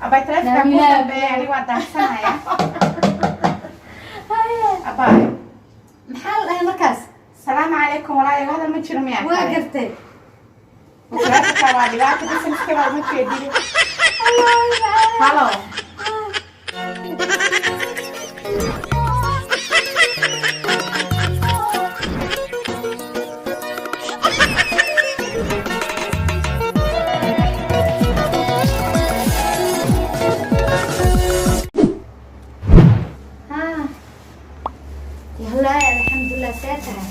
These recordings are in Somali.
أباي تلفك كودا بيعني وده سنة يا أباي محل أنا مركز السلام عليكم ولا هذا المتشر مياه وقفتي وكلاتك وادي واحد بس مسكوا المتشر دي هلو يلا الحمد لله ساتها.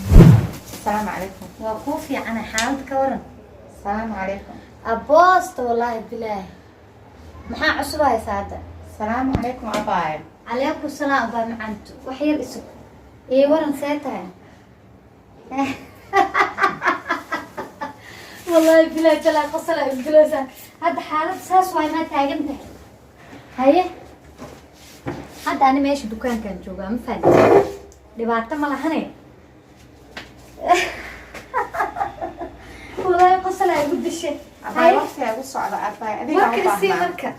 السلام عليكم. وقوفي أنا حالتك ورن. السلام عليكم. أبوست والله بالله. محا عصبة يا سادة. السلام عليكم أباي. عليكم السلام أباي معنتو. وحير اسم. إيه ورن ساتها. والله بالله تلا قصلا الجلوسة. هذا حالة ساس واي ما تاجمته. هاي. هذا أنا ماشي دكان كان جوجا مفهد. dhibaato ma lahane wallahi qosol ay ugu dishay أباي وقتي أقول صعب أباي أديك marka marka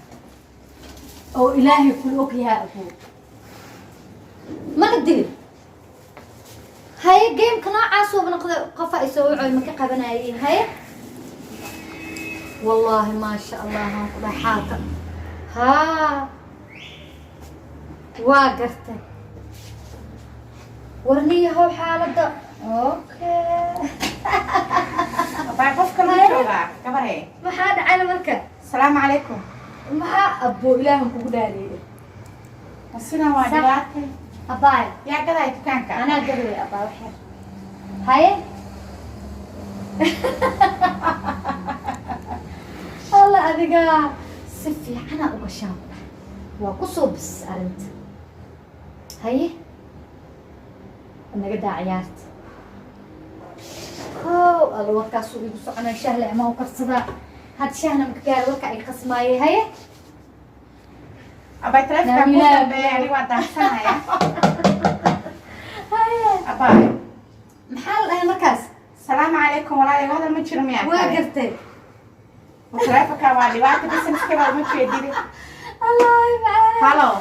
oo ilaahay ku og yahay abu ma qadir hay game kana caasoo banqada qof ay soo wacay ma ka qabanayeen hay wallahi ma sha Allah han ku dhaxaata ha waa gartay ورني هو حالة أوكي. أباي قف كم جوجا كبره. ما حد على مركز. السلام عليكم. ما أبو إلههم كودالي. السلام عليكم. أباي. يا كذا يتكانك. أنا قبل أبا وحير. هاي. الله أذكى سفي أنا أقشام. وقصو بس أنت. هاي. أنا قد عيارت. هو الوقت كاسو يقصو أنا شهلة ما هو كرصدا. هاد شهلة مكبير وقع يقسماي هاي. أباي تلفك كودا بيعني وده سنة يا أباي محل أنا مركز. السلام عليكم ولا هذا المتشر مياه وقفتي. وكلاتك وادي واحد بس مسكوا المتشر دي الله يبارك. هلو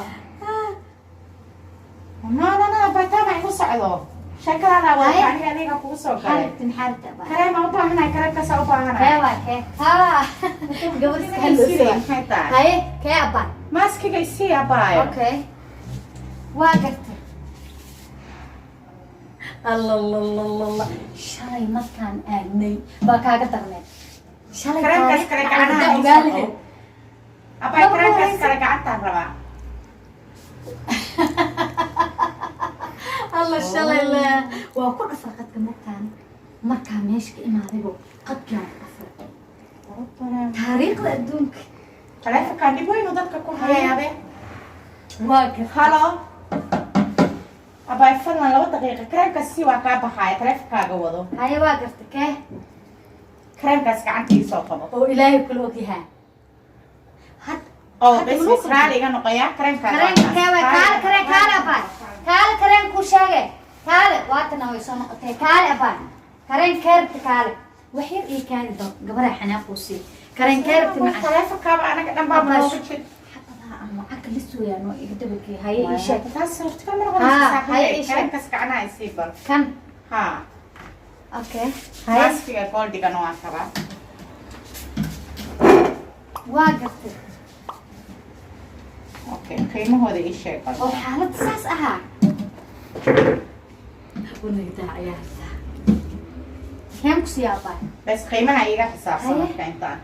لا أباي تابع يقول صعدو شكرا أنا وأنا أديك أقول صعد حالتي أبا. كريم أوبا هنا كريم كسا أوبا هنا كيف ها قبل سهل هاي كيف أبا ماسكي جيسي أباي أوكي وقفتي. الله الله الله الله شاي ما كان أغني بكا قدرنا شاي كريم كاس كريم أنا أباي كريم كاس كريم عطا ربع الله شاي الله وكل أفرقت مكان ماشي إما رجو قد كان أفرق تاريخ الدنك كريم كان يبغى ينضدك كل هاي هذا واقف هلو أباي فلنا لو دقيقة كريم كاس سوى كابا هاي كريم كاجودو هاي واقفتك إيه كريم كاس كعنتي صوتها وإلهي كل وجهها هاد أو بس إسرائيل كانوا قيا كريم كريم كاوي كال أباي كال كريم كوشاجة كال واتنا ويسون قتي كال أباي كريم كرت كال وحير إيه كان ده قبل حنا قوسي كريم كرت مع كريم كابا أنا كده ما بنوصل شيء أما أكل لسه يعني يكتبك هاي إيش تصرف كاميرا هاي إيش كريم كاس كعناه يسيبر كم ها أوكي هاي في الكول دي كانوا أكبر واقفت أوكي قيمة هذا إيش شيء أو حالة ساس أها ونقدر عيال كم كسي أباي بس قيمة هاي حساب صنف كنتان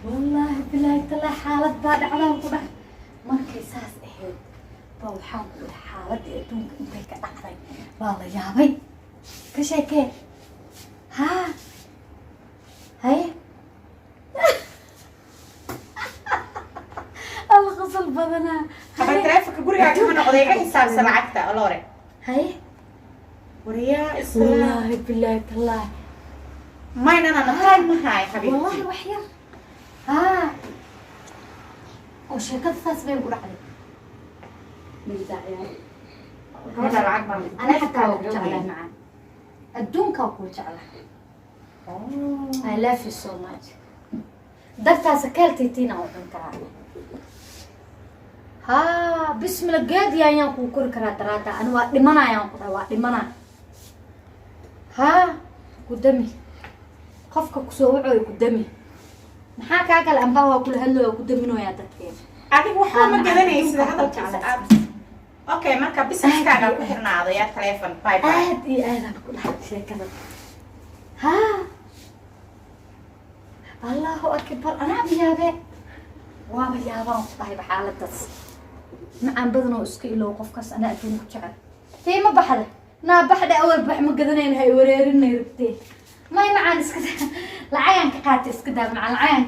والله بالله تلا حالة بعد على وضع مركي ساس إحد بوحان حالة دون بيك أحد والله يا بي كشي كيف ها هاي الغسل بدنا خبر ترافق قولي كمان قضية حساب سمعتها ألوري هاي وريا والله بالله تلا ما أنا نهاي ما هاي حبيبتي والله وحير ها وشركة فاس بيقول عليه بيدع يعني هذا العقبة أنا حتى وقلت عليه معاه الدون كوكوت عليه I love you so much dartaa sakaaltaytiina u cun karaa haa bismillah geedi ayaan kuu kori karaa daraada ani waa dhimanayaan ku dhahay waa dhimanaa haa ku dami qofka kusoo wacooy ku dami maxaa kaa kale ambaa waa kula hadlooya ku daminooyaa dadkeena adiga waxba ma garanaysid hadalkiisa okay marka businesskaaga ku xirnaado yaa telephone bye bye aad iyo aadaan ku dhahay sheekada haa allahu akbar anaa biyaabe waaba yaabaan ku dhahay xaaladaas macaan badan oo iska ilow qofkaas anaa adduun ku jecel tii ma baxda naa baxda awal bax ma gadanayn hay wareerinay rabtee may macaan iska lacagaan ka qaatay iska daa macaan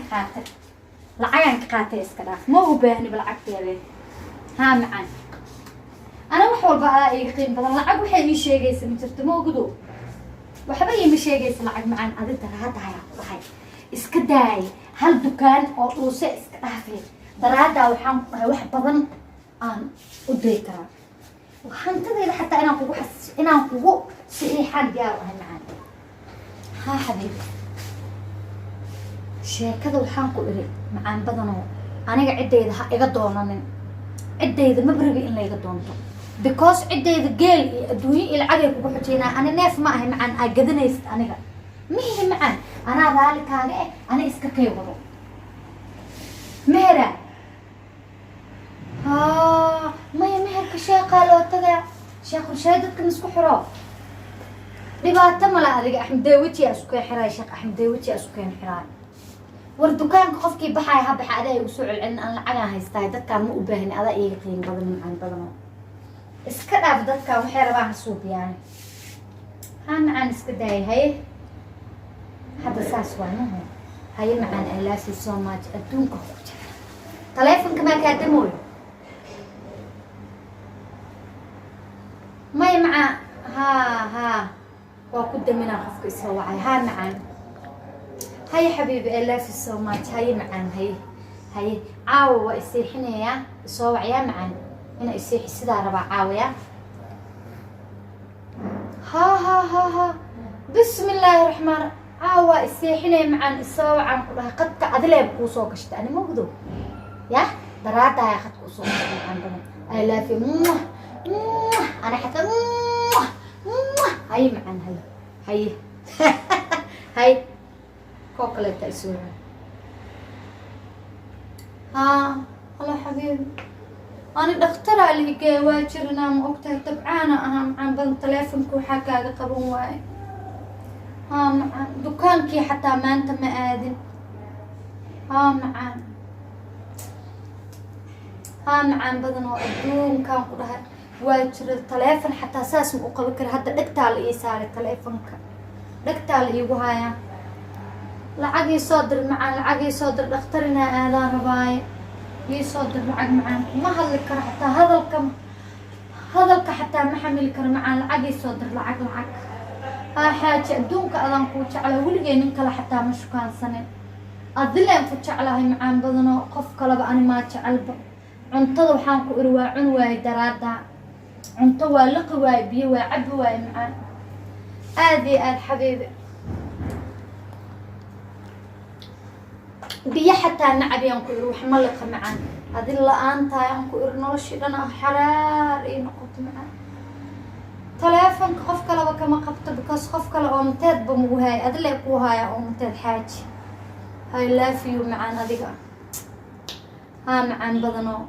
lacagaan ka qaatay iska dhaaf ma u baahni ba lacagteeda haa macaan ana wax walba adaa iga qiim badan lacag waxay ii sheegaysa ma jirto ma ogudo waxba iima sheegaysa lacag macaan adinta raada ayaa ku dhahay iska daay hal dukaan oo dhuuse iska dhaafay daraadaa waxaan ku dhahay wax badan aan u day karaa hantadayda xataa inaan kugu saxiixaan diyaar u ahay macaan haa xabiibi sheekada waxaan ku iri macaan badanoo aniga ciddayda ha iga doonanin ciddayda mabriga in layga doonto because ciddayda geel iyo adduunyo iyo lacagay kugu xujeynaa ani neef ma ahay macaan aa gadanaysid aniga mihi macaan anaa raali kaaga ana iska kay wado mehera haa maya meherka sheeqaa loo tagaa sheekhurshaay dadkan isku xiro dhibaato mala adiga axmed daawiti aa isku keen xiraay sheekh axmed daawiti aa isku keen xiraay war dukaanka qofkii baxaaya ha baxa adaa igu soo celcelin aan lacagaan haystahay dadkaan ma u baahni adaa iiga qiim badan macaan badanoo iska dhaaf dadkaan waxay rabaan ha suubiyaan haa macaan iska daaya haye hadda saas waa maho haye macaan I love you so much adduunka ku jecel taleefonka maa kaa damooyo may macaan haa waa ku daminaa qofka isoo wacay haa macaan haye xabiibi I love you so much haye macaan haye caawa waa iseexinayaa isoo wacyaa macaan ina iseexi sidaa rabaa caawaya haa bismillaahi raxmaan caawa iseexinaya macaan isoo wacaan ku dhahay qadka adileeb kuu soo gashta ani ma gudo yah daraadaaya qadka usoo gashay macaan badan I love you أنا حتى هاي معن هاي كوكلة تأسورة ها الله حبيبي أنا دكتورة اللي جاي واجرنا مقتها تبعانا أهم عن بن تلفونك وحكا قبون واي ها معن دكانكي حتى ما أنت مآذن ها معن بدن وأدون كان قدها واجر التلفون حتى أساس مقبل هذا دكتال إيسار التلفون دكتال إيوهايا لعقي صدر معان لعقي صدر دكتورنا آذان رباي يصدر معان ما هذلك حتى هذلك حتى ما حملك معان لعقي صدر لعق ها حاجة دونك أذان كوش على ولقي ننكلا حتى مش كان سنة أذلين فتش على هاي معان بدنا قف كلب أنا ما تعلب cuntada waxaan ku iri waa cun waay daraada cunto waa liqi waay biyo waa cab waay macaan aad iyo aad xabiibi biyo xataa nacab yaan ku iri wax ma liqa macaan adin la-aantahay aan ku iri noloshii dhan xaraar ii noqoto macaan taleefonka qof kaleba kama qabto because qof kale oo mateedba mugu haaya adile kuu haaya oo mateed xaaji I love you macaan adiga haa macaan badanoo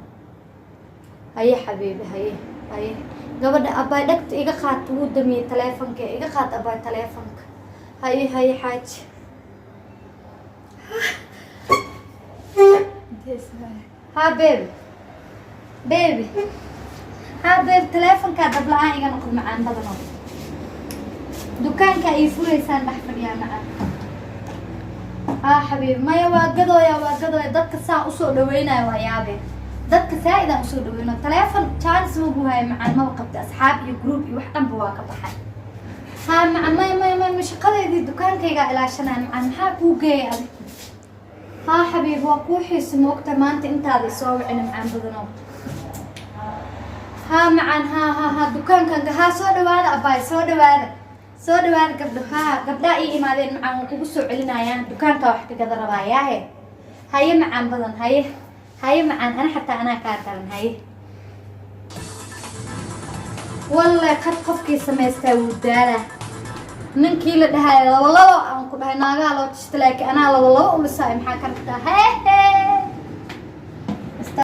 haye xabiibi haye gabadha abaay dhagta iga qaad wuu damiyey taleefonka iga qaad abaay taleefonka haye xaaji haa baby haa baby taleefonka dabla-aan iga noqod macaan badanoo dukaanka ay furaysaan dhex fadhiyaa macaan haa xabiibi maya waa gadooya dadka saa usoo dhaweynayo waa yaabeen dadka saa-idaan usoo dhaweyno taleefon jaanis magu haya macaan maba qabta asxaab iyo group iyo wax dhanba waa ka baxay haa macaan maya shaqadeedii dukaankaygaa ilaashanaya macaan maxaa kuu geeya adig haa xabiibi waa kuu xiisi moogta maanta intaada soo wicina macaan badanoo haa macaan haa dukaankan haa soo dhawaada abaay soo dhawaada gabdho haa gabdhaa ii imaadeen macaan waa kugu soo celinayaan dukaankaa wax ka gada rabaayaahe هاي معان بدن هاي معان أنا حتى أنا كارتلن هاي والله قد قفكي سميستا ودالة ننكي لدهاي والله أنكو بهاي ناقا لو تشتلاكي أنا والله ومساي محاكرتها هاي